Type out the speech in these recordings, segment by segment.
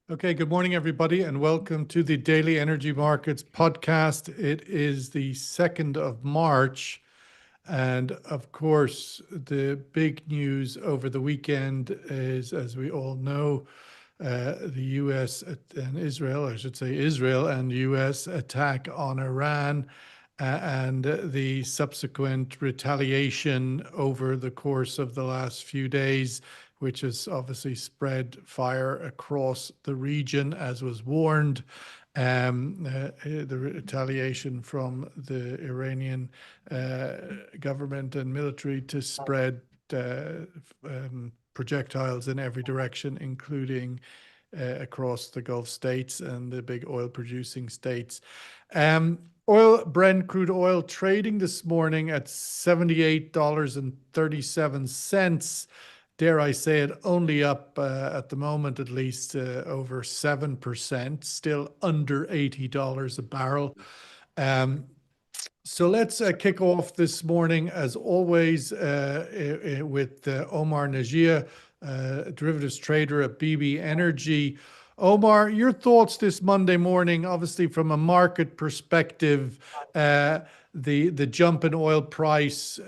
Okay, good morning, everybody, and welcome to the Daily Energy Markets podcast. It is the 2nd of March, and of course, the big news over the weekend is, as we all know, the US and Israel, I should say Israel and US attack on Iran and the subsequent retaliation over the course of the last few days, which has obviously spread fire across the region, as was warned. The retaliation from the Iranian government and military to spread projectiles in every direction, including across the Gulf states and the big oil producing states. Brent crude oil trading this morning at $78.37. Dare I say it, only up at the moment, at least over 7%, still under $80 a barrel. So let's kick off this morning, as always, with Omar Najia, derivatives trader at BB Energy. Omar, your thoughts this Monday morning, obviously from a market perspective, the jump in oil price,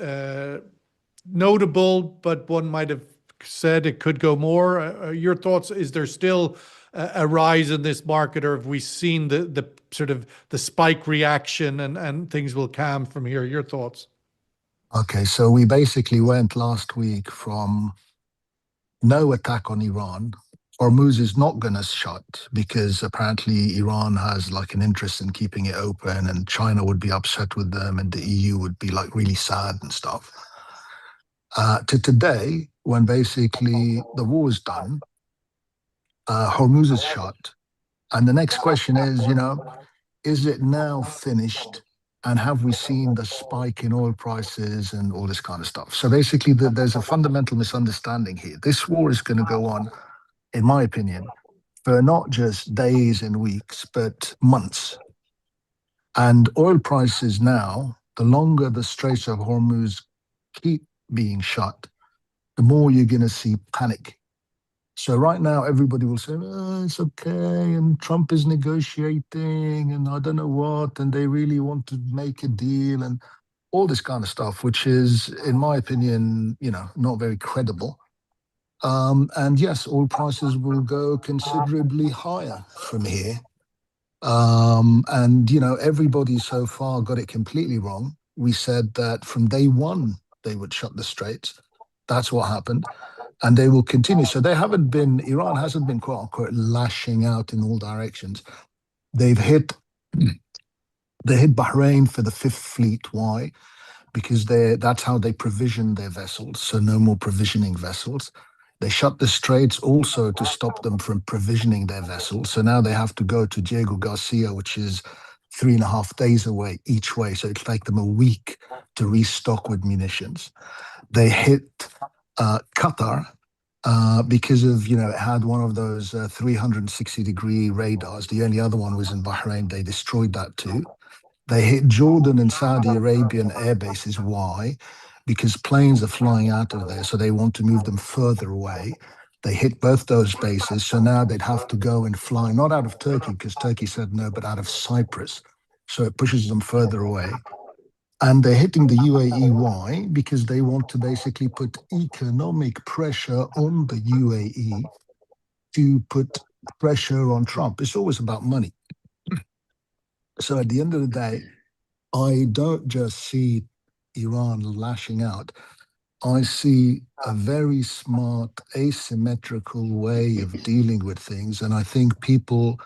notable, but one might have said it could go more. Your thoughts, is there still a rise in this market, or have we seen the sort of the spike reaction and things will calm from here? Your thoughts? Okay, so we basically went last week from no attack on Iran. Hormuz is not going to shut because apparently Iran has like an interest in keeping it open, and China would be upset with them and the EU would be like really sad and stuff. To today, when basically the war is done, Hormuz is shut. And the next question is, is it now finished? And have we seen the spike in oil prices and all this kind of stuff? So basically, there's a fundamental misunderstanding here. This war is going to go on, in my opinion, for not just days and weeks, but months. And oil prices now, the longer the Straits of Hormuz keep being shut, the more you're going to see panic. So right now, everybody will say, oh, it's okay, and Trump is negotiating, and I don't know what, and they really want to make a deal, and all this kind of stuff, which is, in my opinion, not very credible. And yes, oil prices will go considerably higher from here. And, everybody so far got it completely wrong. We said that from day one, they would shut the straits. That's what happened. And they will continue. So Iran hasn't been, quote unquote, lashing out in all directions. They hit Bahrain for the Fifth Fleet. Why? Because that's how they provision their vessels. So no more provisioning vessels. They shut the straits also to stop them from provisioning their vessels. So now they have to go to Diego Garcia, which is 3.5 days away each way. So it'll take them a week to restock with munitions. They hit Qatar because of, it had one of those 360-degree radars. The only other one was in Bahrain. They destroyed that too. They hit Jordan and Saudi Arabian air bases. Why? Because planes are flying out of there, so they want to move them further away. They hit both those bases, so now they'd have to go and fly, not out of Turkey, because Turkey said no, but out of Cyprus. So it pushes them further away. And they're hitting the UAE. Why? Because they want to basically put economic pressure on the UAE to put pressure on Trump. It's always about money. So at the end of the day, I don't just see Iran lashing out. I see a very smart, asymmetrical way of dealing with things. And I think people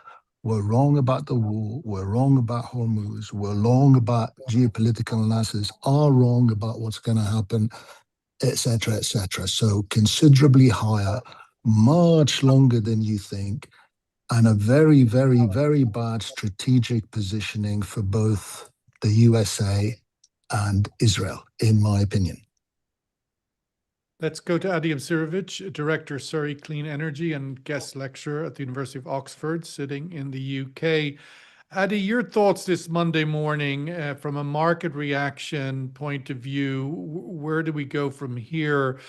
were wrong about the war, were wrong about Hormuz, were wrong about geopolitical analysis, are wrong about what's going to happen, etc., etc. So considerably higher, much longer than you think, and a very, very, very bad strategic positioning for both the USA and Israel, in my opinion. Let's go to Adi Imsirovic, Director, Surrey Clean Energy and guest lecturer at the University of Oxford, sitting in the UK. Adi, your thoughts this Monday morning from a market reaction point of view. Where do we go from here?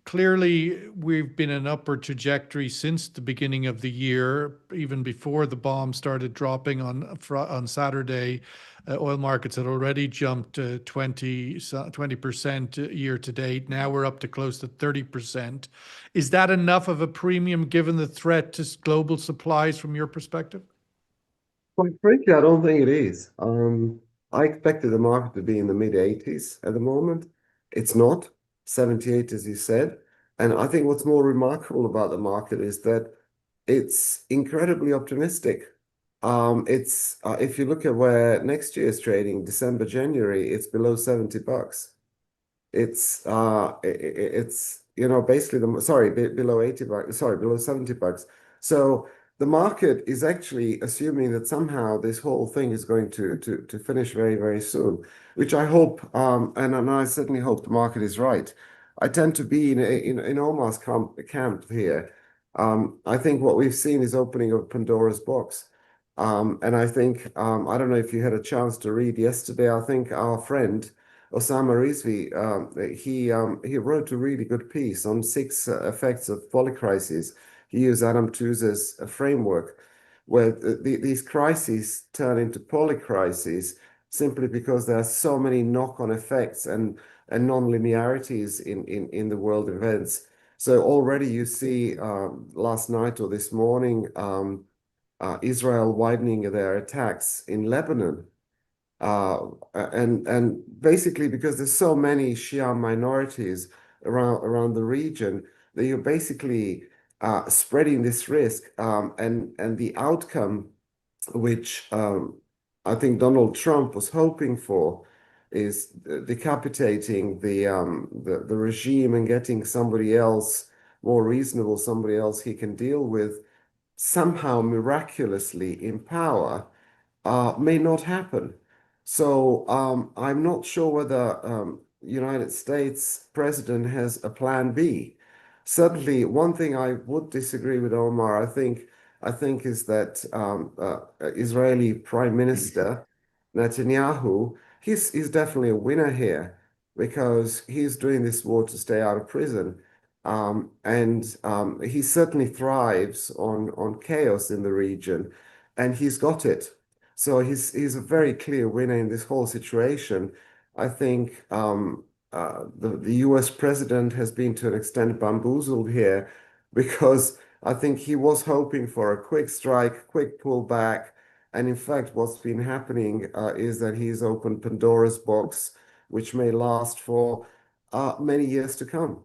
Clearly, we've been an upward trajectory since the beginning of the year, even before the bomb started dropping on Saturday. Oil markets had already jumped 20% year to date. Now we're up to close to 30%. Is that enough of a premium given the threat to global supplies from your perspective? Quite frankly, I don't think it is. I expected the market to be in the mid 80s at the moment. It's not 78, as you said. And I think what's more remarkable about the market is that it's incredibly optimistic. It's if you look at where next year is trading, December, January, it's below $70. It's basically below $80, sorry, below $70. So the market is actually assuming that somehow this whole thing is going to finish very, very soon, which I hope, and I certainly hope the market is right. I tend to be in Omar's camp here. I think what we've seen is opening of Pandora's box. And I think, I don't know if you had a chance to read yesterday, I think our friend Osama Rizvi, he wrote a really good piece on 6 effects of polycrisis. He used Adam Tooze's framework, where these crises turn into polycrises simply because there are so many knock-on effects and non-linearities in the world events. So already you see last night or this morning, Israel widening their attacks in Lebanon. And basically because there's so many Shia minorities around the region that you're basically spreading this risk, and the outcome which I think Donald Trump was hoping for is decapitating the regime and getting somebody else more reasonable, somebody else he can deal with somehow miraculously in power, may not happen. So I'm not sure whether United States president has a plan B. Certainly, one thing I would disagree with Omar, I think is that Israeli Prime Minister Netanyahu, he's definitely a winner here because he's doing this war to stay out of prison. And he certainly thrives on chaos in the region, and he's got it. So he's a very clear winner in this whole situation. I think the US president has been to an extent bamboozled here because I think he was hoping for a quick strike, quick pullback. And in fact, what's been happening is that he's opened Pandora's box, which may last for many years to come.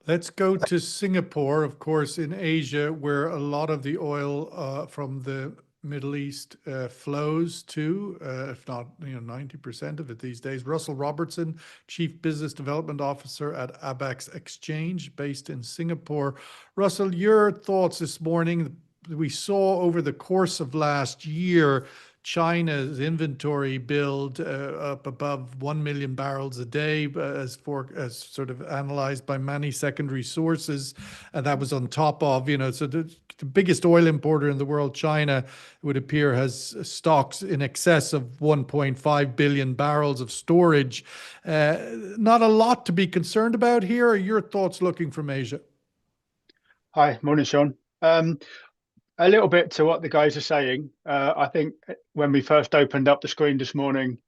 Let's go to Singapore, of course, in Asia, where a lot of the oil from the Middle East flows to, if not 90% of it these days. Russell Robertson, Chief Business Development Officer at Abax Exchange, based in Singapore. Russell, your thoughts this morning. We saw over the course of last year China's inventory build up above 1 million barrels a day, as sort of analyzed by many secondary sources, and that was on top of so the biggest oil importer in the world, China, it would appear, has stocks in excess of 1.5 billion barrels of storage. Not a lot to be concerned about here. Are your thoughts looking from Asia? Hi, morning, Sean. A little bit to what the guys are saying. I think when we first opened up the screen this morning,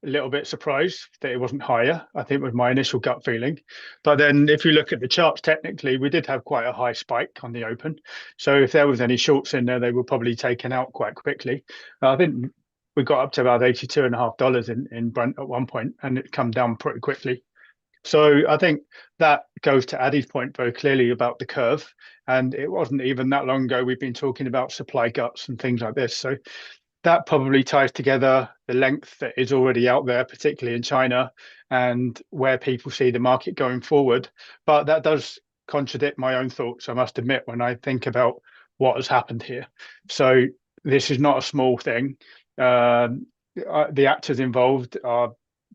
a little bit surprised that it wasn't higher, I think was my initial gut feeling. But then if you look at the charts, technically, we did have quite a high spike on the open. So if there was any shorts in there, they were probably taken out quite quickly. I think we got up to about $82.50 in Brent at one point, and it come down pretty quickly. So I think that goes to Adi's point very clearly about the curve. And it wasn't even that long ago we've been talking about supply guts and things like this. So that probably ties together the length that is already out there, particularly in China, and where people see the market going forward. But that does contradict my own thoughts, I must admit, when I think about what has happened here. So this is not a small thing. The actors involved are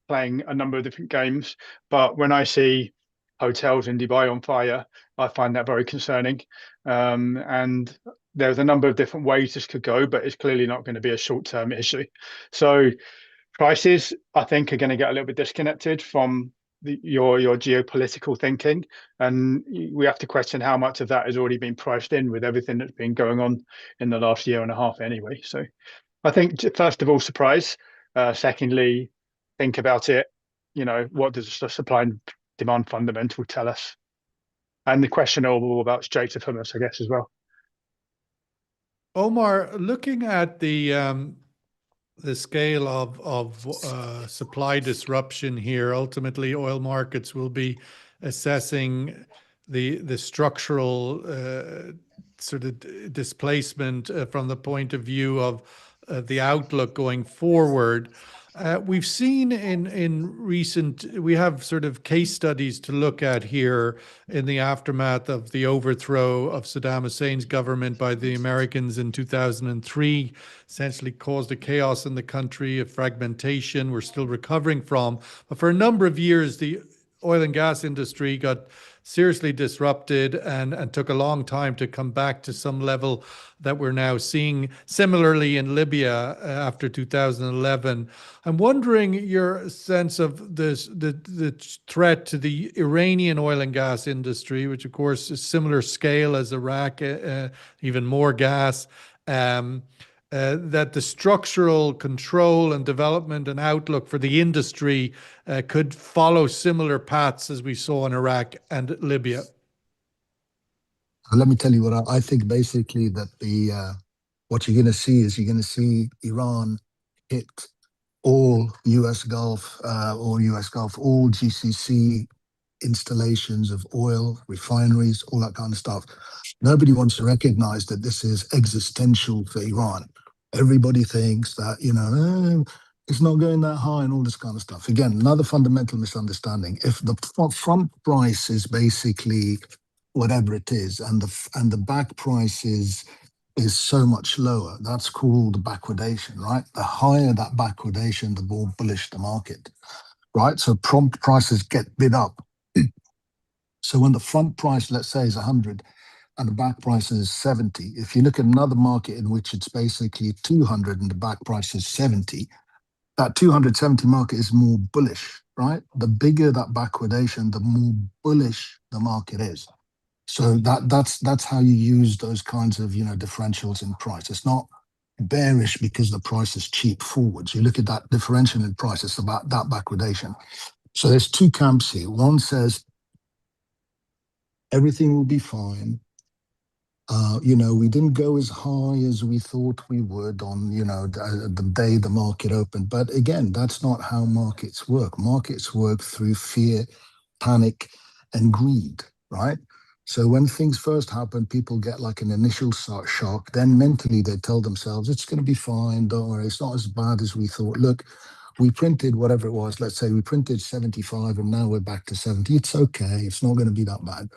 playing a number of different games, but when I see hotels in Dubai on fire, I find that very concerning. And there's a number of different ways this could go, but it's clearly not going to be a short-term issue. So prices, I think, are going to get a little bit disconnected from your geopolitical thinking, and we have to question how much of that has already been priced in with everything that's been going on in the last year and a half anyway. So I think, first of all, surprise. Secondly, think about it. What does the supply and demand fundamental tell us? And the question all about Straits of Hormuz, I guess, as well. Omar, looking at the scale of supply disruption here, ultimately oil markets will be assessing the structural sort of displacement from the point of view of the outlook going forward. We've seen we have sort of case studies to look at here in the aftermath of the overthrow of Saddam Hussein's government by the Americans in 2003, essentially caused a chaos in the country, a fragmentation we're still recovering from. But for a number of years, the oil and gas industry got seriously disrupted and took a long time to come back to some level that we're now seeing. Similarly in Libya after 2011. I'm wondering your sense of the threat to the Iranian oil and gas industry, which of course is similar scale as Iraq, even more gas. That the structural control and development and outlook for the industry could follow similar paths as we saw in Iraq and Libya. Let me tell you what I think. Basically, that what you're going to see is Iran hit all U.S. Gulf, all GCC installations of oil, refineries, all that kind of stuff. Nobody wants to recognize that this is existential for Iran. Everybody thinks that, it's not going that high and all this kind of stuff. Again, another fundamental misunderstanding. If the front price is basically whatever it is, and the back price is so much lower, that's called backwardation, right? The higher that backwardation, the more bullish the market, right? So prompt prices get bid up. So when the front price, let's say, is 100 and the back price is 70, if you look at another market in which it's basically 200 and the back price is 70, that 270 market is more bullish, right? The bigger that backwardation, the more bullish the market is. So that's how you use those kinds of differentials in price. It's not bearish because the price is cheap forwards. You look at that differential in price, it's about that backwardation. So there's two camps here. One says everything will be fine. We didn't go as high as we thought we would on, the day the market opened. But again, that's not how markets work. Markets work through fear, panic, and greed, right? So when things first happen, people get like an initial shock. Then mentally they tell themselves, it's going to be fine. Don't worry. It's not as bad as we thought. Look, we printed whatever it was. Let's say we printed 75 and now we're back to 70. It's okay. It's not going to be that bad.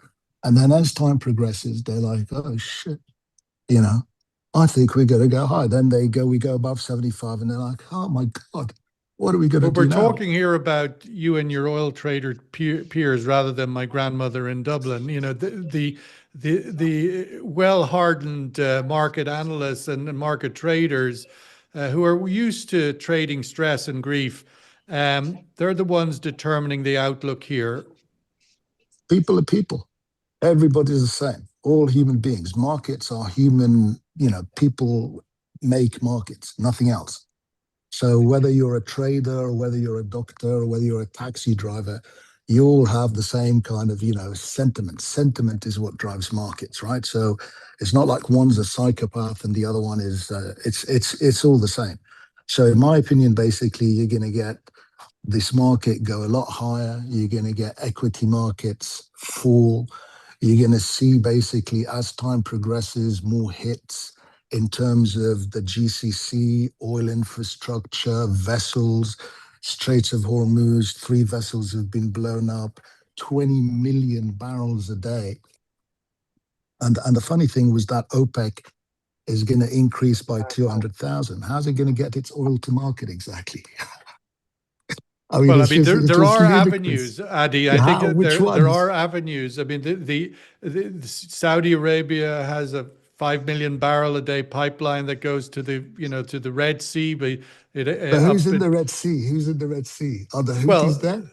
And then as time progresses, they're like, oh, shit, I think we're going to go high. Then we go above 75 and they're like, oh, my God, what are we going to do now? We're talking here about you and your oil trader peers rather than my grandmother in Dublin. The well-hardened market analysts and market traders who are used to trading stress and grief, they're the ones determining the outlook here. People are people. Everybody's the same. All human beings. Markets are human, people make markets, nothing else. So whether you're a trader or whether you're a doctor or whether you're a taxi driver, you all have the same kind of, sentiment. Sentiment is what drives markets, right? So it's not like one's a psychopath and the other one is, it's all the same. So in my opinion, basically, you're going to get this market go a lot higher. You're going to get equity markets fall. You're going to see basically as time progresses more hits in terms of the GCC, oil infrastructure, vessels, Straits of Hormuz, 3 vessels have been blown up, 20 million barrels a day. And the funny thing was that OPEC is going to increase by 200,000. How's it going to get its oil to market exactly? There are avenues, Adi. I think that there are avenues. I mean, the Saudi Arabia has a 5 million barrel a day pipeline that goes to the, to the Red Sea. But But who's in the Red Sea? Who's in the Red Sea? Are the Houthis there?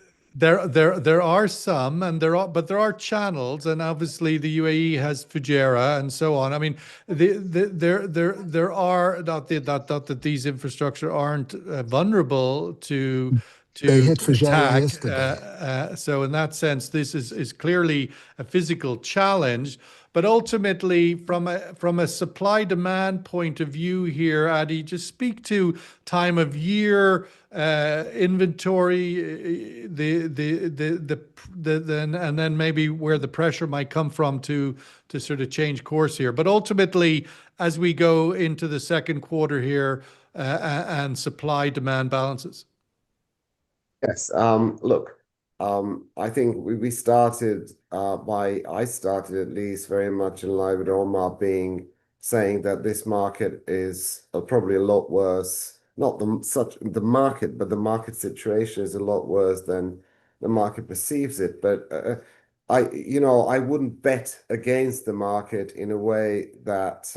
There are some, and there are channels, and obviously the UAE has Fujairah and so on. I mean, there are not that these infrastructure aren't vulnerable to They hit Fujairah attack. yesterday. So in that sense, this is clearly a physical challenge. But ultimately, from a supply demand point of view here, Adi, just speak to time of year, inventory, and then maybe where the pressure might come from to sort of change course here. But ultimately, as we go into the second quarter here, and supply demand balances. Yes. Look, I think I started at least very much in line with Omar saying that this market is probably a lot worse. Not the market, but the market situation is a lot worse than the market perceives it. But I wouldn't bet against the market in a way that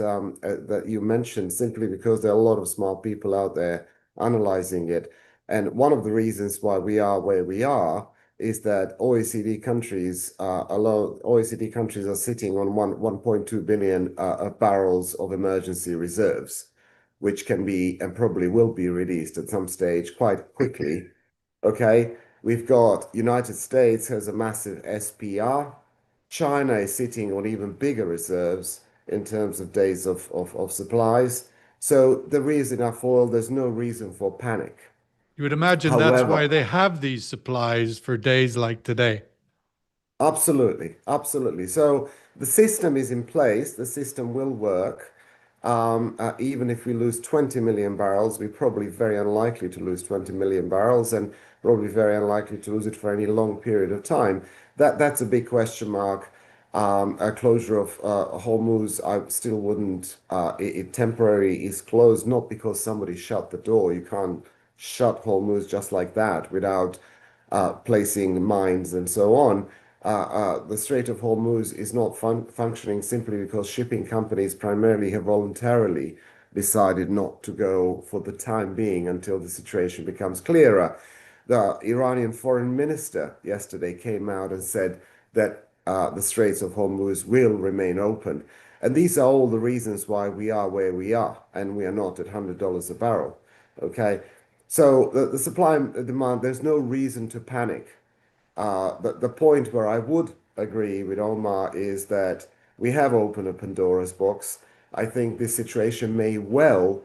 you mentioned, simply because there are a lot of smart people out there analyzing it. And one of the reasons why we are where we are is that OECD countries are sitting on 1.2 billion barrels of emergency reserves, which can be and probably will be released at some stage quite quickly. Okay, we've got United States has a massive SPR. China is sitting on even bigger reserves in terms of days of supplies. So there is enough oil. There's no reason for panic. You would imagine that's why they have these supplies for days like today. Absolutely, absolutely. So the system is in place. The system will work. Even if we lose 20 million barrels, we're probably very unlikely to lose 20 million barrels, and probably very unlikely to lose it for any long period of time. That's a big question mark. A closure of Hormuz, I still wouldn't. It temporary is closed, not because somebody shut the door. You can't shut Hormuz just like that without placing mines and so on. The Strait of Hormuz is not functioning simply because shipping companies primarily have voluntarily decided not to go for the time being until the situation becomes clearer. The Iranian foreign minister yesterday came out and said that the Straits of Hormuz will remain open. And these are all the reasons why we are where we are, and we are not at $100 a barrel. Okay. So the supply and demand, there's no reason to panic. But the point where I would agree with Omar is that we have opened a Pandora's box. I think this situation may well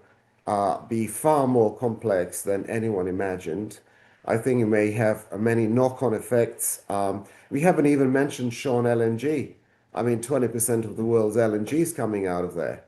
be far more complex than anyone imagined. I think it may have many knock-on effects. We haven't even mentioned Sean LNG. I mean, 20% of the world's LNG is coming out of there.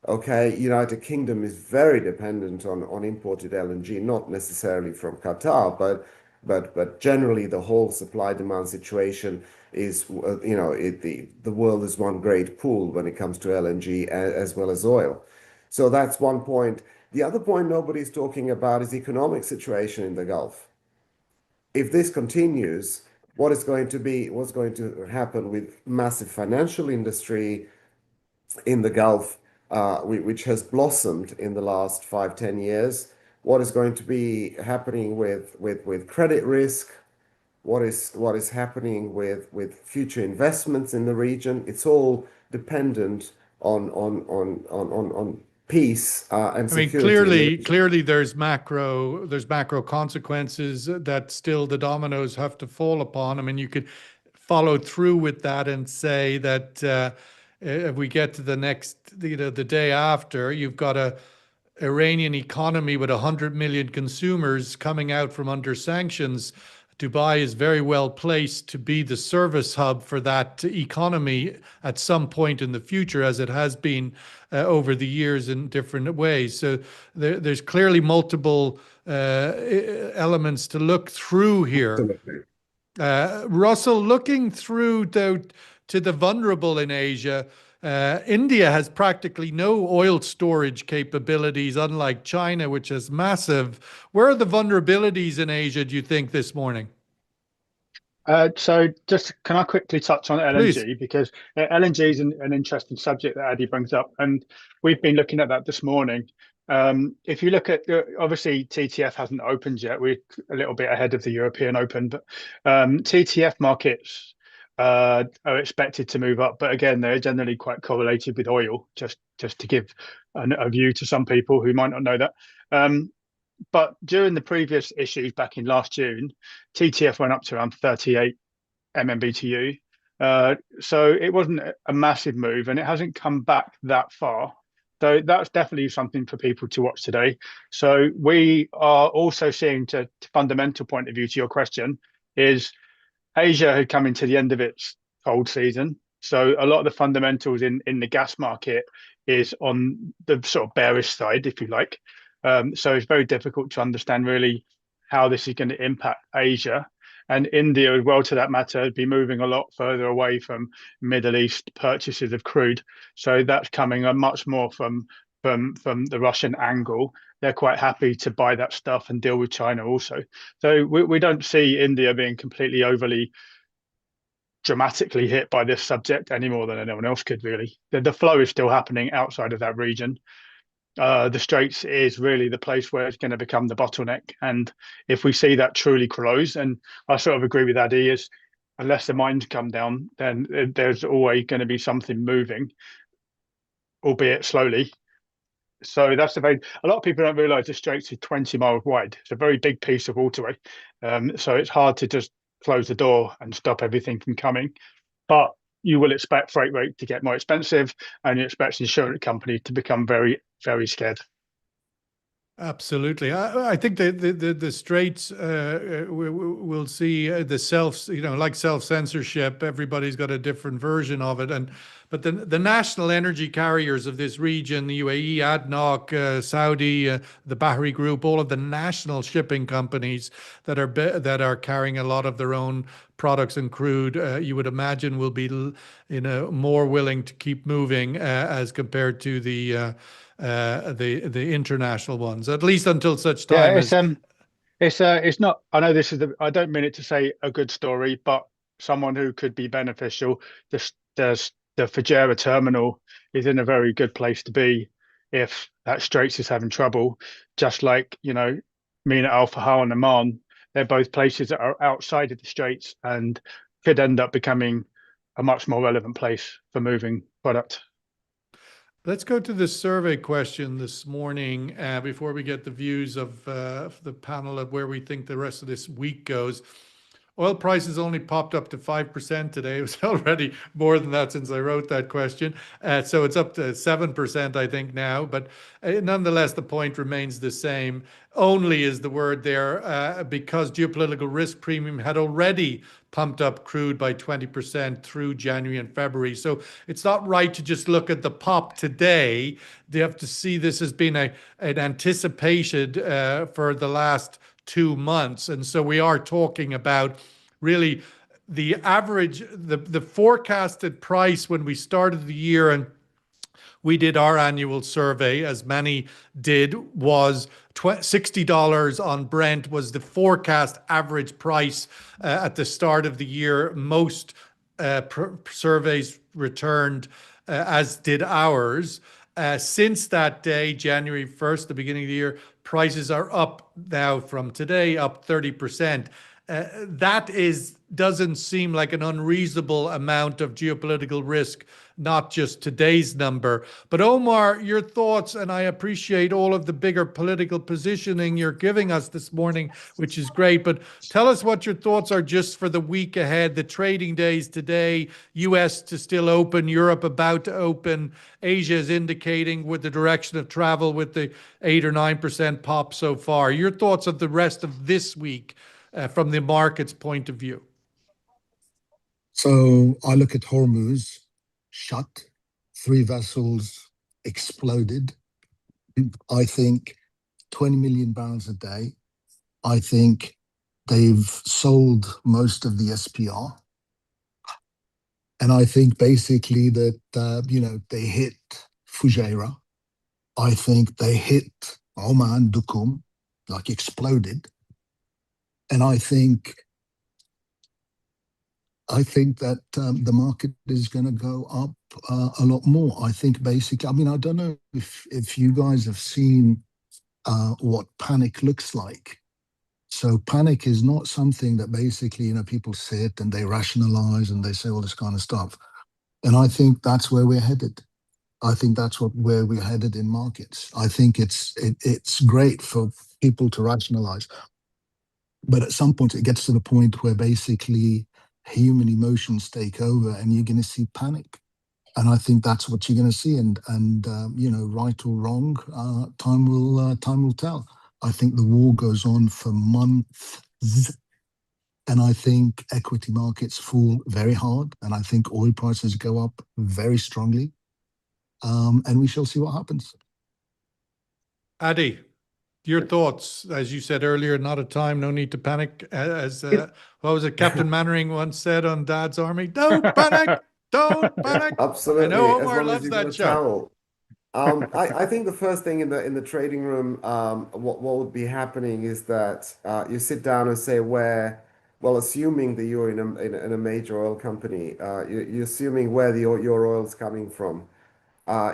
Okay, United Kingdom is very dependent on imported LNG, not necessarily from Qatar, but generally the whole supply demand situation is, the world is one great pool when it comes to LNG as well as oil. So that's one point. The other point nobody's talking about is the economic situation in the Gulf. If this continues, what's going to happen with massive financial industry in the Gulf, which has blossomed in the last 5-10 years? What is going to be happening with credit risk? What is happening with future investments in the region? It's all dependent on peace and security. I mean, clearly there's macro consequences that still the dominoes have to fall upon. I mean, you could follow through with that and say that if we get to the next, the day after, you've got a Iranian economy with 100 million consumers coming out from under sanctions. Dubai is very well placed to be the service hub for that economy at some point in the future, as it has been over the years in different ways. So there's clearly multiple elements to look through here. Russell, looking through to the vulnerable in Asia, India has practically no oil storage capabilities, unlike China, which is massive. Where are the vulnerabilities in Asia, do you think, this morning? So just can I quickly touch on Please. LNG, because LNG is an interesting subject that Addy brings up, and we've been looking at that this morning. If you look at obviously TTF hasn't opened yet. We're a little bit ahead of the European Open, but TTF markets are expected to move up. But again, they're generally quite correlated with oil. Just to give a view to some people who might not know that. But during the previous issues back in last June, TTF went up to around 38 MMBTU. So it wasn't a massive move, and it hasn't come back that far. So that's definitely something for people to watch today. So we are also seeing, to fundamental point of view to your question, is Asia had come into the end of its cold season. So a lot of the fundamentals in the gas market is on the sort of bearish side, if you like. So it's very difficult to understand really how this is going to impact Asia. And India as well, to that matter, be moving a lot further away from Middle East purchases of crude. So that's coming much more from the Russian angle. They're quite happy to buy that stuff and deal with China also. So we don't see India being completely overly dramatically hit by this subject any more than anyone else could, really. The flow is still happening outside of that region. The Straits is really the place where it's going to become the bottleneck. And if we see that truly close, and I sort of agree with Addy, is unless the mines come down, then there's always going to be something moving, albeit slowly. So that's a lot of people don't realize the Straits is 20 miles wide. It's a very big piece of waterway. So it's hard to just close the door and stop everything from coming. But you will expect freight rate to get more expensive, and you expect insurance companies to become very, very scared. Absolutely. I think the Straits will see the like self-censorship. Everybody's got a different version of it. But the national energy carriers of this region, the UAE, ADNOC, Saudi, the Bahri Group, all of the national shipping companies that are carrying a lot of their own products and crude, you would imagine will be more willing to keep moving as compared to the international ones, at least until such time it's not. I know this is I don't mean it to say a good story, but someone who could be beneficial. The Fujairah terminal is in a very good place to be if that Straits is having trouble. Just like Mina Al Fahar and Oman, they're both places that are outside of the Straits and could end up becoming a much more relevant place for moving product. Let's go to the survey question this morning before we get the views of the panel of where we think the rest of this week goes. Oil prices only popped up to 5% today. It was already more than that since I wrote that question. So it's up to 7%, I think, now. But nonetheless, the point remains the same. Only is the word there because geopolitical risk premium had already pumped up crude by 20% through January and February. So it's not right to just look at the pop today. They have to see this as being an anticipated for the last 2 months. And so we are talking about really the average, the forecasted price when we started the year and we did our annual survey, as many did, was $60 on Brent was the forecast average price at the start of the year. Most surveys returned, as did ours. Since that day, January 1st, the beginning of the year, prices are up now from today, up 30%. That doesn't seem like an unreasonable amount of geopolitical risk, not just today's number. But Omar, your thoughts, and I appreciate all of the bigger political positioning you're giving us this morning, which is great. But tell us what your thoughts are just for the week ahead, the trading days today, US to still open, Europe about to open, Asia is indicating with the direction of travel with the 8 or 9% pop so far. Your thoughts of the rest of this week from the market's point of view. So I look at Hormuz shut, 3 vessels exploded. I think 20 million barrels a day. I think they've sold most of the SPR. And I think basically that, they hit Fujairah. I think they hit Oman, Duqm, like exploded. And I think I think that the market is going to go up a lot more. I think basically, I mean, I don't know if you guys have seen what panic looks like. So panic is not something that basically, people sit and they rationalize and they say all this kind of stuff. And I think that's where we're headed. I think that's where we're headed in markets. I think it's great for people to rationalize, but at some point it gets to the point where basically human emotions take over, and you're going to see panic. And I think that's what you're going to see. And right or wrong, time will tell. I think the war goes on for months, and I think equity markets fall very hard, and I think oil prices go up very strongly. And we shall see what happens. Adi, your thoughts? As you said earlier, not a time, no need to panic. As what was it, Captain Mannering once said on Dad's Army? Don't panic, don't panic. Absolutely. I know As Omar long as loves you've got that a show. towel. I think the first thing in the trading room, what would be happening is that you sit down and say well, assuming that you're in a major oil company, you're assuming where your oil's coming from.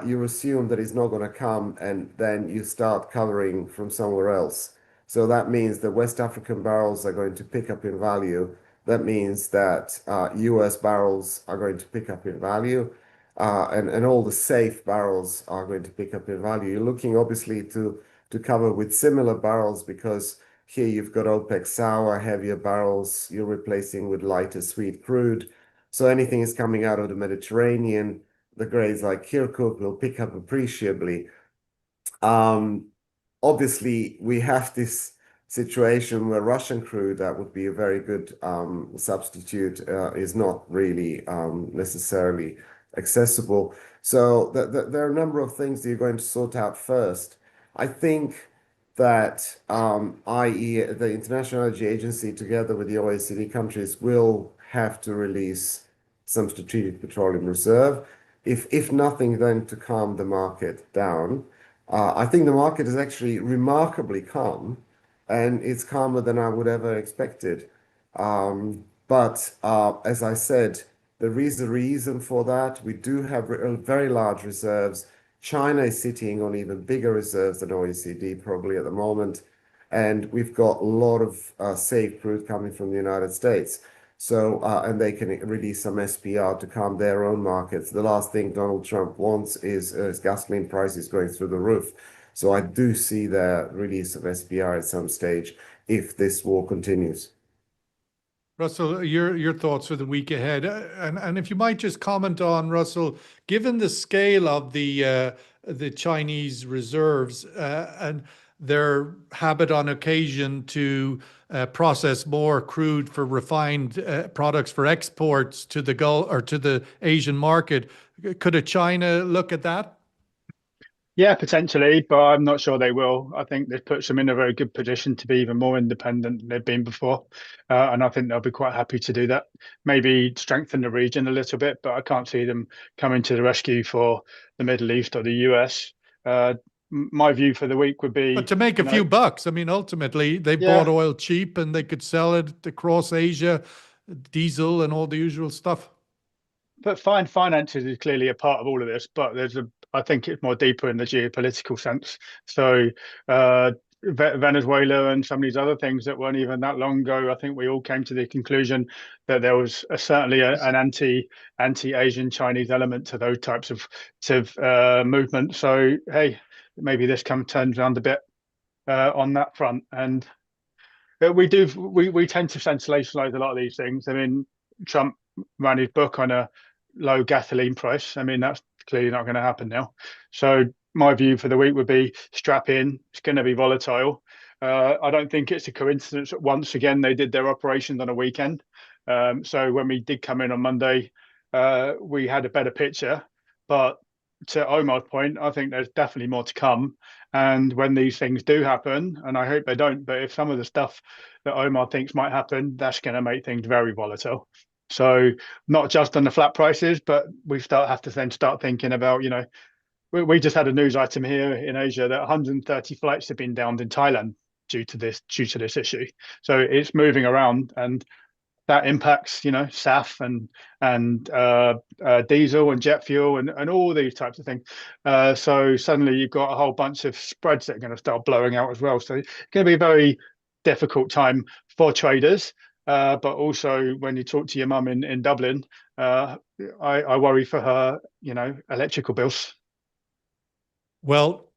You assume that it's not going to come, and then you start covering from somewhere else. So that means that West African barrels are going to pick up in value. That means that US barrels are going to pick up in value, and all the safe barrels are going to pick up in value. You're looking obviously to cover with similar barrels, because here you've got OPEC sour, heavier barrels. You're replacing with lighter sweet crude. So anything is coming out of the Mediterranean, the grades like Kirkuk will pick up appreciably. Obviously, we have this situation where Russian crude, that would be a very good substitute, is not really necessarily accessible. So there are a number of things that you're going to sort out first. I think that IE, the International Energy Agency, together with the OECD countries, will have to release some strategic petroleum reserve, if nothing, then to calm the market down. I think the market is actually remarkably calm, and it's calmer than I would ever expected. But as I said, there is a reason for that. We do have very large reserves. China is sitting on even bigger reserves than OECD probably at the moment. And we've got a lot of safe crude coming from the United States. So, and they can release some SPR to calm their own markets. The last thing Donald Trump wants is gasoline prices going through the roof. So I do see the release of SPR at some stage if this war continues. Russell, your thoughts for the week ahead, and if you might just comment on, Russell, given the scale of the Chinese reserves and their habit on occasion to process more crude for refined products for exports to the Gulf or to the Asian market, could a China look at that? Yeah, potentially, but I'm not sure they will. I think this puts them in a very good position to be even more independent than they've been before. And I think they'll be quite happy to do that. Maybe strengthen the region a little bit, but I can't see them coming to the rescue for the Middle East or the US. My view for the week would be... But to make a few bucks, I mean, ultimately, they bought oil cheap and they could sell it across Asia, diesel and all the usual stuff. But finances is clearly a part of all of this, but I think it's more deeper in the geopolitical sense. So Venezuela and some of these other things that weren't even that long ago, I think we all came to the conclusion that there was certainly an anti-Asian Chinese element to those types of movement. So hey, maybe this turns around a bit on that front. And we tend to sensationalize a lot of these things. I mean, Trump ran his book on a low gasoline price. I mean, that's clearly not going to happen now. So my view for the week would be strap in. It's going to be volatile. I don't think it's a coincidence that once again they did their operations on a weekend. So when we did come in on Monday, we had a better picture. But to Omar's point, I think there's definitely more to come. And when these things do happen, and I hope they don't, but if some of the stuff that Omar thinks might happen, that's going to make things very volatile. So not just on the flat prices, but we have to then start thinking about, we just had a news item here in Asia that 130 flights have been downed in Thailand due to this issue. So it's moving around, and that impacts, you know, SAF and diesel and jet fuel and all these types of things. So suddenly you've got a whole bunch of spreads that are going to start blowing out as well. So it's going to be a very difficult time for traders. But also when you talk to your mum in Dublin, I worry for her, you know, electrical bills. Well,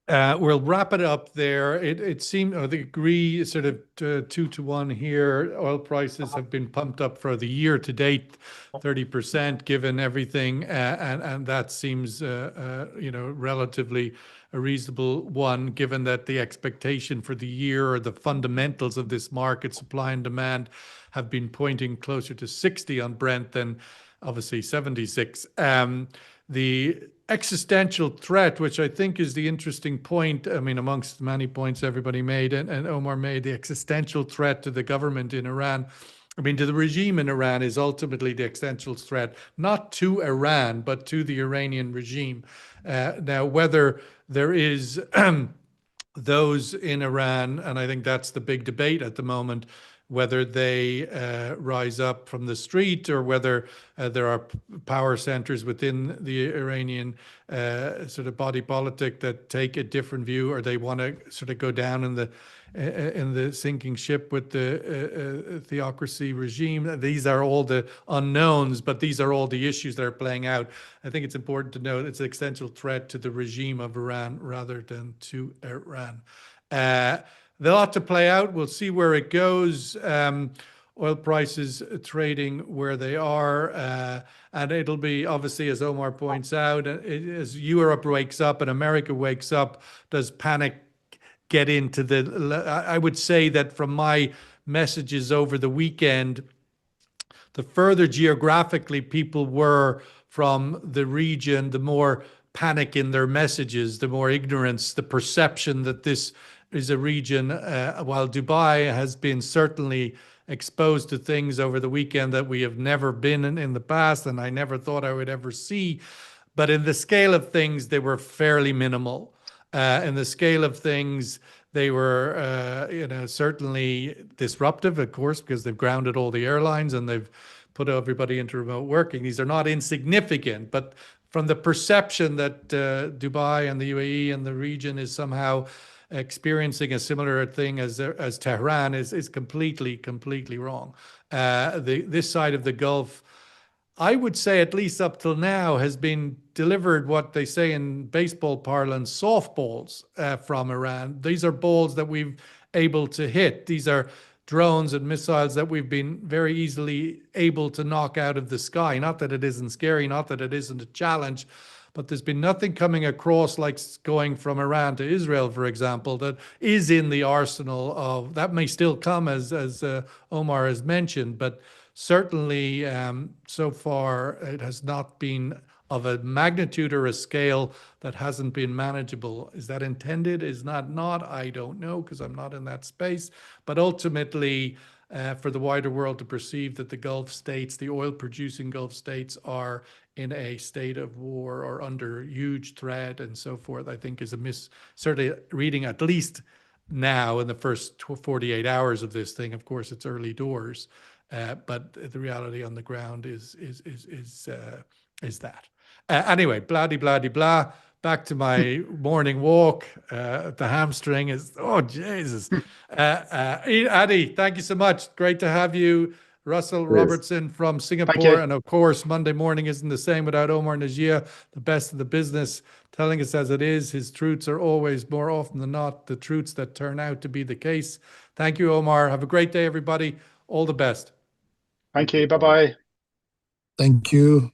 we'll wrap it up there. It seemed, I agree, sort of 2-to-1 here. Oil prices have been pumped up for the year to date, 30%, given everything, and that seems, you know, relatively a reasonable one, given that the expectation for the year or the fundamentals of this market, supply and demand, have been pointing closer to 60 on Brent than obviously 76. The existential threat, which I think is the interesting point, I mean, amongst many points everybody made, and Omar made, the existential threat to the government in Iran, I mean, to the regime in Iran, is ultimately the existential threat, not to Iran, but to the Iranian regime. Now, whether there is those in Iran, and I think that's the big debate at the moment, whether they rise up from the street or whether there are power centers within the Iranian sort of body politic that take a different view, or they want to sort of go down in the sinking ship with the theocracy regime. These are all the unknowns, but these are all the issues that are playing out. I think it's important to note it's an existential threat to the regime of Iran rather than to Iran. There's a lot to play out. We'll see where it goes. Oil prices trading where they are. And it'll be, obviously, as Omar points out, as Europe wakes up and America wakes up, does panic get into the... I would say that from my messages over the weekend, the further geographically people were from the region, the more panic in their messages, the more ignorance, the perception that this is a region, while Dubai has been certainly exposed to things over the weekend that we have never been in the past, and I never thought I would ever see. But in the scale of things, they were fairly minimal. In the scale of things, they were, you know, certainly disruptive, of course, because they've grounded all the airlines and they've put everybody into remote working. These are not insignificant, but from the perception that Dubai and the UAE and the region is somehow experiencing a similar thing as Tehran is completely wrong. This side of the Gulf, I would say, at least up till now, has been delivered what they say in baseball parlance, softballs from Iran. These are balls that we've able to hit. These are drones and missiles that we've been very easily able to knock out of the sky. Not that it isn't scary, not that it isn't a challenge, but there's been nothing coming across like going from Iran to Israel, for example, that is in the arsenal of... That may still come, as Omar has mentioned, but certainly so far it has not been of a magnitude or a scale that hasn't been manageable. Is that intended? Is that not? I don't know, because I'm not in that space. But ultimately, for the wider world to perceive that the Gulf states, the oil-producing Gulf states, are in a state of war or under huge threat and so forth, I think is a certainly reading, at least now in the first 48 hours of this thing. Of course, it's early doors, but the reality on the ground is that. Anyway, blah. Back to my morning walk. The hamstring is, oh, Jesus. Adi, thank you so much. Great to have you. Russell Robertson from Singapore. And of course, Monday morning isn't the same without Omar Najia, the best of the business, telling us as it is. His truths are always, more often than not, the truths that turn out to be the case. Thank you, Omar. Have a great day, everybody. All the best. Thank you. Bye-bye. Thank you.